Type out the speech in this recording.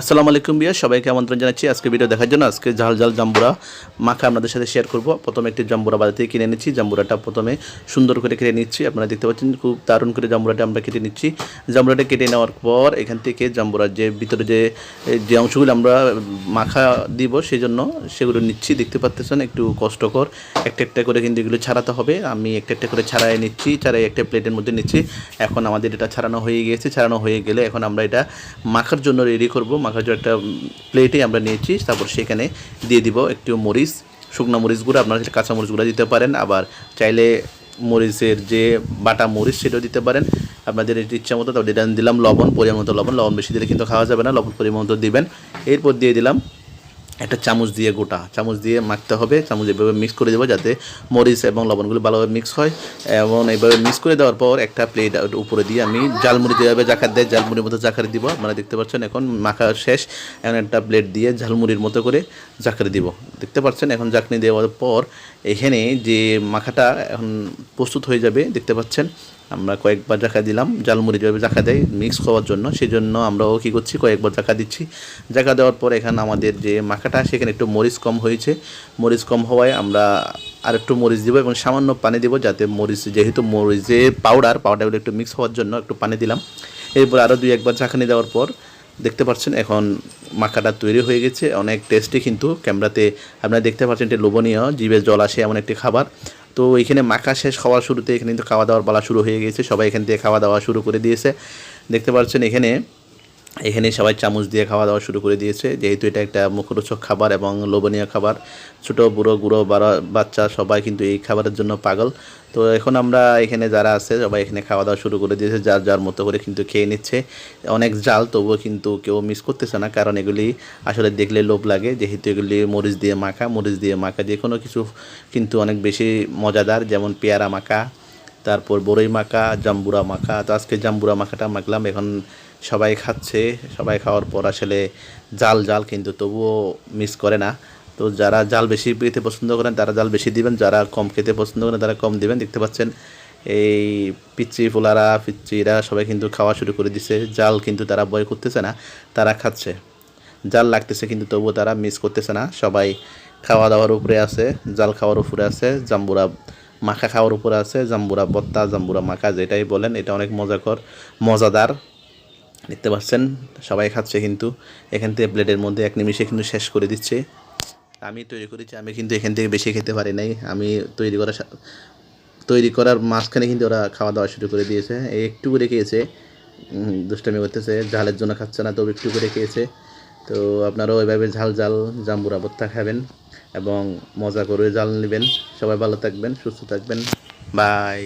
আসসালামু আলাইকুম বিয়া সবাইকে আমন্ত্রণ জানাচ্ছি আজকে ভিডিও দেখার জন্য। আজকে ঝাল ঝাল জাম্বুরা মাখা আপনাদের সাথে শেয়ার করব। প্রথমে একটি জাম্বুরা বাজার থেকে কিনে নিচ্ছি। জাম্বুরাটা প্রথমে সুন্দর করে কেটে নিচ্ছি। আপনারা দেখতে পাচ্ছেন খুব দারুণ করে জাম্বুরাটা আমরা কেটে নিচ্ছি। জাম্বুরাটা কেটে নেওয়ার পর এখান থেকে জাম্বুরার যে ভিতরে যে অংশগুলো আমরা মাখা দিব সেই জন্য সেগুলো নিচ্ছি। দেখতে পাচ্ছেন একটু কষ্টকর, একটা একটা করে কিন্তু এগুলো ছাড়াতে হবে। আমি একটা একটা করে ছাড়াই নিচ্ছি, ছাড়াই একটা প্লেটের মধ্যে নিচ্ছি। এখন আমাদের এটা ছাড়ানো হয়ে গিয়েছে। ছাড়ানো হয়ে গেলে এখন আমরা এটা মাখার জন্য রেডি করব। মাখার জন্য একটা প্লেটে আমরা নিয়েছি, তারপর সেখানে দিয়ে দিব একটু মরিচ, শুকনো মরিচ গুঁড়ো, আপনারা কাঁচা মরিচ গুঁড়ো দিতে পারেন, আবার চাইলে মরিচের যে বাটা মরিচ সেটাও দিতে পারেন আপনাদের ইচ্ছা মতো। তারপর দিলাম লবণ, পরিমাণ মতো লবণ। লবণ বেশি দিলে কিন্তু খাওয়া যাবে না, লবণ পরিমাণ মতো দিবেন। এরপর দিয়ে দিলাম একটা চামচ দিয়ে, গোটা চামচ দিয়ে মাখতে হবে। চামচ এভাবে মিক্স করে দেবো যাতে মরিচ এবং লবণগুলো ভালোভাবে মিক্স হয়। এবং এইভাবে মিক্স করে দেওয়ার পর একটা প্লেট উপরে দিয়ে আমি ঝালমুড়ি যেভাবে জাকার দেয় ঝালমুড়ির মতো জাকার দিব। আপনারা দেখতে পাচ্ছেন এখন মাখা শেষ। এখন একটা প্লেট দিয়ে ঝালমুড়ির মতো করে জাকার দিব। দেখতে পাচ্ছেন এখন জাকনি দেওয়ার পর এখানে যে মাখাটা এখন প্রস্তুত হয়ে যাবে। দেখতে পাচ্ছেন আমরা কয়েকবার জাকা দিলাম, জালমুড়ি যেভাবে জাকা দেয় মিক্স খাওয়ার জন্য, সেই জন্য আমরাও কী করছি কয়েকবার জাকা দিচ্ছি। জাকা দেওয়ার পর এখানে আমাদের যে মাখাটা সেখানে একটু মরিচ কম হয়েছে। মরিচ কম হওয়ায় আমরা আর একটু মরিচ দিব এবং সামান্য পানি দিব, যাতে মরিচ, যেহেতু মরিচের পাউডারগুলো একটু মিক্স হওয়ার জন্য একটু পানি দিলাম। এরপর আরও দুই একবার ঝাঁকানি দেওয়ার পর দেখতে পাচ্ছেন এখন মাখাটা তৈরি হয়ে গেছে। অনেক টেস্টি, কিন্তু ক্যামেরাতে আপনারা দেখতে পাচ্ছেন এটি লোভনীয়, জিভে জল আসে এমন একটি খাবার। তো এখানে মাখা শেষ হওয়ার শুরুতে এখানে কিন্তু খাওয়া দাওয়ার পালা শুরু হয়ে গেছে। সবাই এখান থেকে খাওয়া দাওয়া শুরু করে দিয়েছে। দেখতে পাচ্ছেন এখানে এখানে সবাই চামচ দিয়ে খাওয়া দাওয়া শুরু করে দিয়েছে, যেহেতু এটা একটা মুখরোচক খাবার এবং লোভনীয় খাবার। ছোটো বুড়ো বাচ্চা সবাই কিন্তু এই খাবারের জন্য পাগল। তো এখন আমরা এখানে যারা আছে সবাই এখানে খাওয়া দাওয়া শুরু করে দিয়েছে, যার যার মতো করে কিন্তু খেয়ে নিচ্ছে। অনেক জাল, তবুও কিন্তু কেউ মিস করতেছে না, কারণ এগুলি আসলে দেখলে লোভ লাগে। যেহেতু এগুলি মরিচ দিয়ে মাখা যে কোনো কিছু কিন্তু অনেক বেশি মজাদার, যেমন পেয়ারা মাখা, তারপর বড়ই মাখা, জাম্বুরা মাখা। তো আজকে জাম্বুরা মাখাটা মাখলাম। এখন সবাই খাচ্ছে। সবাই খাওয়ার পর আসলে জাল কিন্তু তবুও মিস করে না। তো যারা জাল বেশি খেতে পছন্দ করেন তারা জাল বেশি দিবেন, যারা কম খেতে পছন্দ করেন তারা কম দিবেন। দেখতে পাচ্ছেন এই পিচ্চিরা সবাই কিন্তু খাওয়া শুরু করে দিছে। জাল কিন্তু তারা ভয় করতেছে না, তারা খাচ্ছে। জাল লাগতেছে কিন্তু তবুও তারা মিস করতেছে না। সবাই খাওয়া দাওয়ার উপরে আছে, জাল খাওয়ার উপরে আছে, জাম্বুরা মাখা খাওয়ার উপরে আছে। জাম্বুরা ভর্তা, জাম্বুরা মাখা যেটাই বলেন, এটা অনেক মজাদার। দেখতে পাচ্ছেন সবাই খাচ্ছে, কিন্তু এখান থেকে প্লেটের মধ্যে এক নিমিষে কিন্তু শেষ করে দিচ্ছে। আমি তৈরি করেছি, আমি কিন্তু এখান থেকে বেশি খেতে পারি নাই। আমি তৈরি করার মাঝখানে কিন্তু ওরা খাওয়া দাওয়া শুরু করে দিয়েছে। এই একটু করে খেয়েছে, দুষ্টামি করতেছে, ঝালের জন্য খাচ্ছে না, তবে একটু করে খেয়েছে। তো আপনারাও এভাবে ঝাল জাম্বুরা ভর্তা খাবেন এবং মজা করে জাল নেবেন। সবাই ভালো থাকবেন, সুস্থ থাকবেন। বাই।